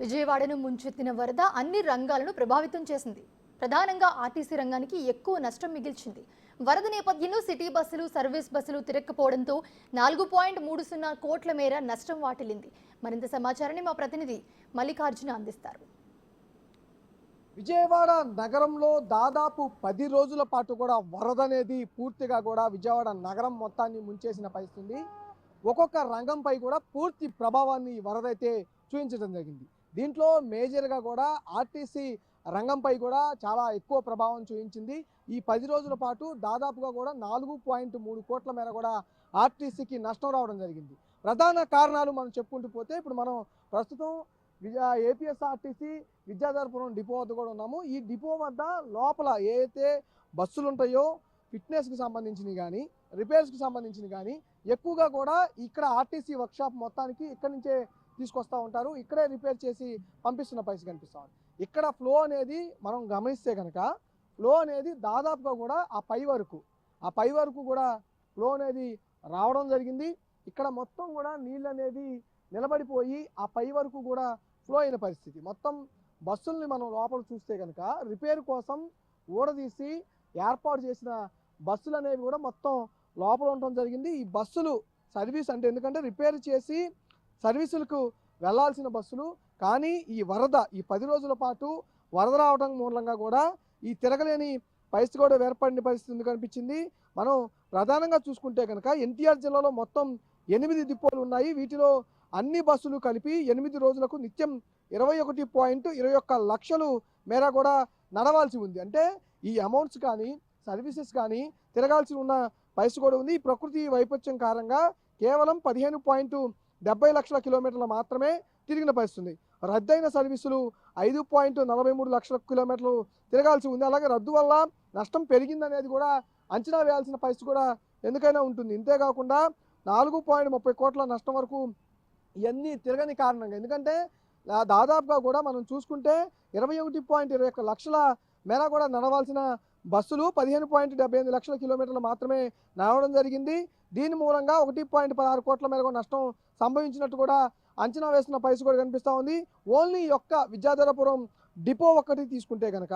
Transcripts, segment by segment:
విజయవాడను ముంచెత్తిన వరద అన్ని రంగాలను ప్రభావితం చేసింది. ప్రధానంగా ఆర్టీసీ రంగానికి ఎక్కువ నష్టం మిగిల్చింది. వరద నేపథ్యంలో సిటీ బస్సులు, సర్వీస్ బస్సులు తిరగకపోవడంతో 4.30 కోట్ల మేర నష్టం వాటిల్లింది. మరింత సమాచారాన్ని మా ప్రతినిధి మల్లికార్జున అందిస్తారు. విజయవాడ నగరంలో దాదాపు 10 రోజుల పాటు కూడా వరద అనేది పూర్తిగా కూడా విజయవాడ నగరం మొత్తాన్ని ముంచేసిన పరిస్థితి. ఒక్కొక్క రంగంపై కూడా పూర్తి ప్రభావాన్ని వరద అయితే చూపించడం జరిగింది. దీంట్లో మేజర్గా కూడా ఆర్టీసీ రంగంపై కూడా చాలా ఎక్కువ ప్రభావం చూపించింది. ఈ 10 రోజుల పాటు దాదాపుగా కూడా 4.3 కోట్ల మేర కూడా ఆర్టీసీకి నష్టం రావడం జరిగింది. ప్రధాన కారణాలు మనం చెప్పుకుంటూ పోతే ఇప్పుడు మనం ప్రస్తుతం ఏపీఎస్ఆర్టీసీ విద్యాధరపురం డిపో వద్ద కూడా ఉన్నాము. ఈ డిపో వద్ద లోపల ఏదైతే బస్సులు ఉంటాయో ఫిట్నెస్కి సంబంధించినవి కానీ రిపేర్స్కి సంబంధించినవి కానీ ఎక్కువగా కూడా ఇక్కడ ఆర్టీసీ వర్క్షాప్ మొత్తానికి ఇక్కడి నుంచే తీసుకొస్తూ ఉంటారు. ఇక్కడే రిపేర్ చేసి పంపిస్తున్న పరిస్థితి కనిపిస్తూ ఉంది. ఇక్కడ ఫ్లో అనేది మనం గమనిస్తే కనుక ఫ్లో అనేది దాదాపుగా కూడా ఆ పై వరకు కూడా ఫ్లో అనేది రావడం జరిగింది. ఇక్కడ మొత్తం కూడా నీళ్ళు అనేది నిలబడిపోయి ఆ పై వరకు కూడా ఫ్లో అయిన పరిస్థితి. మొత్తం బస్సుల్ని మనం లోపల చూస్తే కనుక రిపేర్ కోసం ఊడదీసి ఏర్పాటు చేసిన బస్సులు అనేవి కూడా మొత్తం లోపల ఉండడం జరిగింది. ఈ బస్సులు సర్వీస్ అంటే ఎందుకంటే రిపేర్ చేసి సర్వీసులకు వెళ్లాల్సిన బస్సులు, కానీ ఈ 10 రోజుల పాటు వరద రావడం మూలంగా కూడా ఈ తిరగలేని పరిస్థితి కూడా ఏర్పడిన పరిస్థితి కనిపించింది. మనం ప్రధానంగా చూసుకుంటే కనుక ఎన్టీఆర్ జిల్లాలో మొత్తం 8 డిపోలు ఉన్నాయి. వీటిలో అన్ని బస్సులు కలిపి 8 రోజులకు నిత్యం 21.21 లక్షలు మేర కూడా నడవాల్సి ఉంది. అంటే ఈ అమౌంట్స్ కానీ సర్వీసెస్ కానీ తిరగాల్సి ఉన్న పరిస్థితి కూడా ఉంది. ఈ ప్రకృతి వైపరీత్యం కారణంగా కేవలం 15.70 లక్షల కిలోమీటర్లు మాత్రమే తిరిగిన పరిస్థితుంది. రద్దయిన సర్వీసులు 5.43 లక్షల కిలోమీటర్లు తిరగాల్సి ఉంది. అలాగే రద్దు వల్ల నష్టం పెరిగిందనేది కూడా అంచనా వేయాల్సిన పరిస్థితి కూడా ఎందుకైనా ఉంటుంది. ఇంతేకాకుండా 4.30 కోట్ల నష్టం వరకు ఇవన్నీ తిరగని కారణంగా, ఎందుకంటే దాదాపుగా కూడా మనం చూసుకుంటే 21.21 లక్షల మేర కూడా నడవాల్సిన బస్సులు 15.78 లక్షల కిలోమీటర్లు మాత్రమే నడవడం జరిగింది. దీని మూలంగా 1.16 కోట్ల మేర కూడా నష్టం సంభవించినట్టు కూడా అంచనా వేస్తున్న పరిస్థితి కూడా కనిపిస్తూ ఉంది. ఓన్లీ విద్యాధరపురం డిపో ఒక్కటి తీసుకుంటే కనుక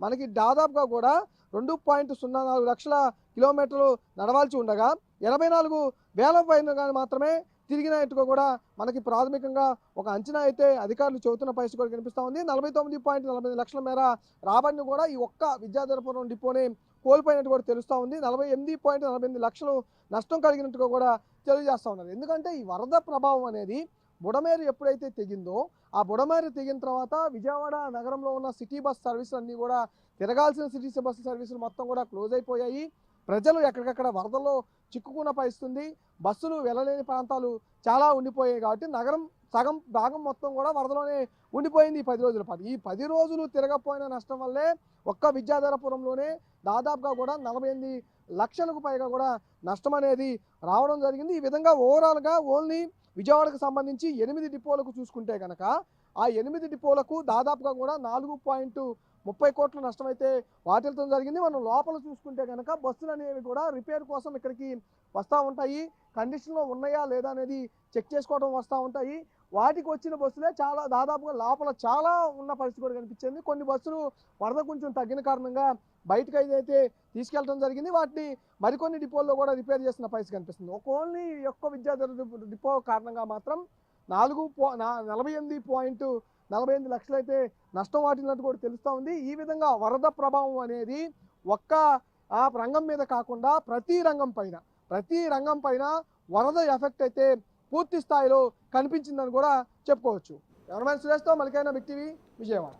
మనకి దాదాపుగా కూడా 2.04 లక్షల కిలోమీటర్లు నడవాల్సి ఉండగా 84,000 పైన మాత్రమే తిరిగినట్టుగా కూడా మనకి ప్రాథమికంగా ఒక అంచనా అయితే అధికారులు చెబుతున్న పరిస్థితి కూడా కనిపిస్తూ ఉంది. 49.48 లక్షల మేర రాబడిని కూడా ఈ విద్యాధరపురం డిపోనే కోల్పోయినట్టు కూడా తెలుస్తూ ఉంది. 48.48 లక్షలు నష్టం కలిగినట్టుగా కూడా తెలియజేస్తూ ఉన్నారు. ఎందుకంటే ఈ వరద ప్రభావం అనేది బుడమేరు ఎప్పుడైతే తెగిందో ఆ బుడమేరు తెగిన తర్వాత విజయవాడ నగరంలో ఉన్న సిటీ బస్ సర్వీసులు అన్నీ కూడా తిరగాల్సిన సిటీ బస్సు సర్వీసులు మొత్తం కూడా క్లోజ్ అయిపోయాయి. ప్రజలు ఎక్కడికక్కడ వరదల్లో చిక్కుకున్న పరిస్థితుంది. బస్సులు వెళ్ళలేని ప్రాంతాలు చాలా ఉండిపోయాయి. కాబట్టి నగరం సగం భాగం మొత్తం కూడా వరదలోనే ఉండిపోయింది ఈ 10 రోజుల పాటు. ఈ 10 రోజులు తిరగపోయిన నష్టం వల్లే విద్యాధరపురంలోనే దాదాపుగా కూడా 48 లక్షలకు పైగా కూడా నష్టం అనేది రావడం జరిగింది. ఈ విధంగా ఓవరాల్గా ఓన్లీ విజయవాడకు సంబంధించి 8 డిపోలకు చూసుకుంటే కనుక ఆ 8 డిపోలకు దాదాపుగా కూడా 4.30 కోట్ల నష్టం అయితే వాటిల్లడం జరిగింది. మనం లోపల చూసుకుంటే కనుక బస్సులు అనేవి కూడా రిపేర్ కోసం ఇక్కడికి వస్తూ ఉంటాయి. కండిషన్లో ఉన్నాయా లేదా అనేది చెక్ చేసుకోవడం వస్తూ ఉంటాయి. వాటికి వచ్చిన బస్సులే దాదాపుగా లోపల చాలా ఉన్న పరిస్థితి కూడా కనిపించింది. కొన్ని బస్సులు వరద కొంచెం తగ్గిన కారణంగా బయటకు అయితే తీసుకెళ్ళడం జరిగింది. వాటిని మరికొన్ని డిపోల్లో కూడా రిపేర్ చేసిన పరిస్థితి కనిపిస్తుంది. ఓన్లీ విద్యాధర డిపో కారణంగా మాత్రం 48.48 లక్షలు అయితే నష్టం వాటిల్లినట్టు కూడా తెలుస్తూ ఉంది. ఈ విధంగా వరద ప్రభావం అనేది రంగం మీద కాకుండా ప్రతి రంగం పైన వరద ఎఫెక్ట్ అయితే పూర్తి స్థాయిలో కనిపించిందని కూడా చెప్పుకోవచ్చు. కెమెరామెన్ సురేష్తో మల్లికార్జున, బిగ్ టీవీ, విజయవాడ.